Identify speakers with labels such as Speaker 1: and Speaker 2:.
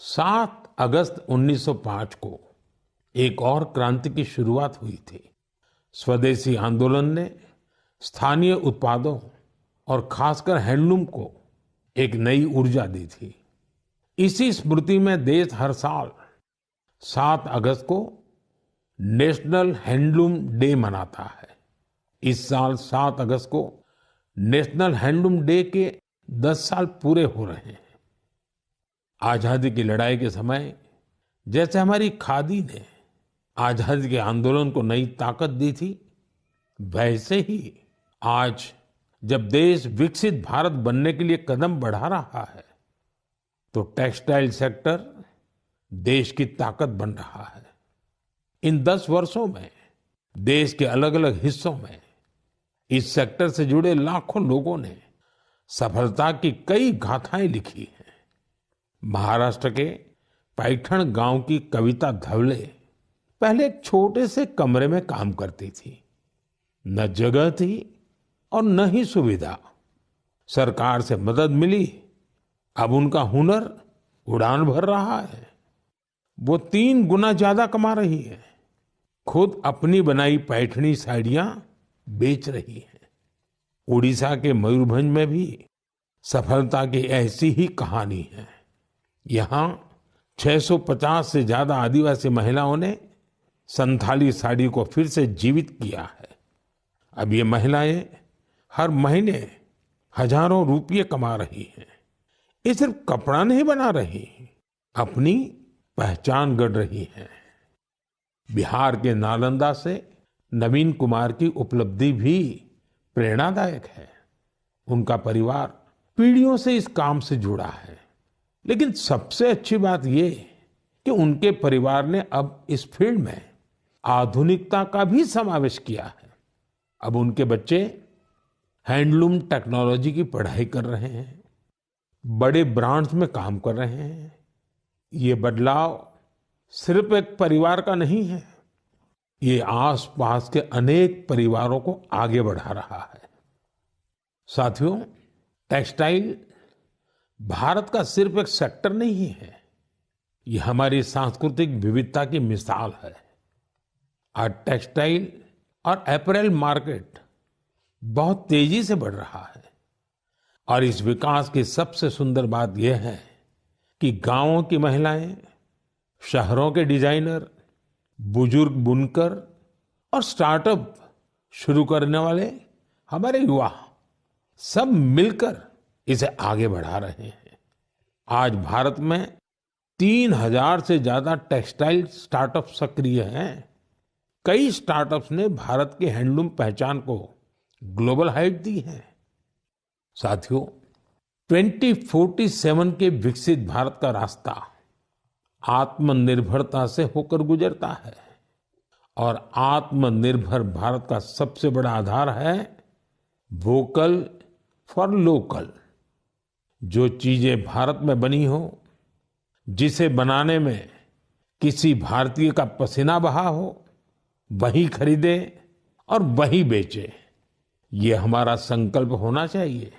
Speaker 1: 7 अगस्त 1905 को एक और क्रांति की शुरुआत हुई थी। स्वदेशी आंदोलन ने स्थानीय उत्पादों और खासकर हैंडलूम को एक नई ऊर्जा दी थी। इसी स्मृति में देश हर साल 7 अगस्त को नेशनल हैंडलूम डे मनाता है। इस साल 7 अगस्त को नेशनल हैंडलूम डे के 10 साल पूरे हो रहे हैं। आजादी की लड़ाई के समय जैसे हमारी खादी ने आजादी के आंदोलन को नई ताकत दी थी, वैसे ही आज जब देश विकसित भारत बनने के लिए कदम बढ़ा रहा है, तो टेक्सटाइल सेक्टर देश की ताकत बन रहा है। इन 10 वर्षों में देश के अलग अलग हिस्सों में इस सेक्टर से जुड़े लाखों लोगों ने सफलता की कई गाथाएं लिखी हैं। महाराष्ट्र के पैठण गांव की कविता धवले पहले एक छोटे से कमरे में काम करती थी। न जगह थी और न ही सुविधा। सरकार से मदद मिली, अब उनका हुनर उड़ान भर रहा है। वो 3 गुना ज्यादा कमा रही है। खुद अपनी बनाई पैठणी साड़ियां बेच रही है। उड़ीसा के मयूरभंज में भी सफलता की ऐसी ही कहानी है। यहाँ 650 से ज्यादा आदिवासी महिलाओं ने संथाली साड़ी को फिर से जीवित किया है। अब ये महिलाएं हर महीने हजारों रुपये कमा रही हैं। ये सिर्फ कपड़ा नहीं बना रही, अपनी पहचान गढ़ रही हैं। बिहार के नालंदा से नवीन कुमार की उपलब्धि भी प्रेरणादायक है। उनका परिवार पीढ़ियों से इस काम से जुड़ा है। लेकिन सबसे अच्छी बात ये कि उनके परिवार ने अब इस फील्ड में आधुनिकता का भी समावेश किया है। अब उनके बच्चे हैंडलूम टेक्नोलॉजी की पढ़ाई कर रहे हैं, बड़े ब्रांड्स में काम कर रहे हैं। ये बदलाव सिर्फ एक परिवार का नहीं है, ये आसपास के अनेक परिवारों को आगे बढ़ा रहा है। साथियों, टेक्सटाइल भारत का सिर्फ एक सेक्टर नहीं है, ये हमारी सांस्कृतिक विविधता की मिसाल है। आज टेक्सटाइल और अपैरेल मार्केट बहुत तेजी से बढ़ रहा है और इस विकास की सबसे सुंदर बात यह है कि गांवों की महिलाएं, शहरों के डिजाइनर, बुजुर्ग बुनकर और स्टार्टअप शुरू करने वाले हमारे युवा सब मिलकर इसे आगे बढ़ा रहे हैं। आज भारत में 3000 से ज्यादा टेक्सटाइल स्टार्टअप सक्रिय हैं। कई स्टार्टअप्स ने भारत की हैंडलूम पहचान को ग्लोबल हाइट दी है। साथियों, 2047 के विकसित भारत का रास्ता आत्मनिर्भरता से होकर गुजरता है और आत्मनिर्भर भारत का सबसे बड़ा आधार है वोकल फॉर लोकल। जो चीजें भारत में बनी हो, जिसे बनाने में किसी भारतीय का पसीना बहा हो, वही खरीदे और वही बेचे। ये हमारा संकल्प होना चाहिए।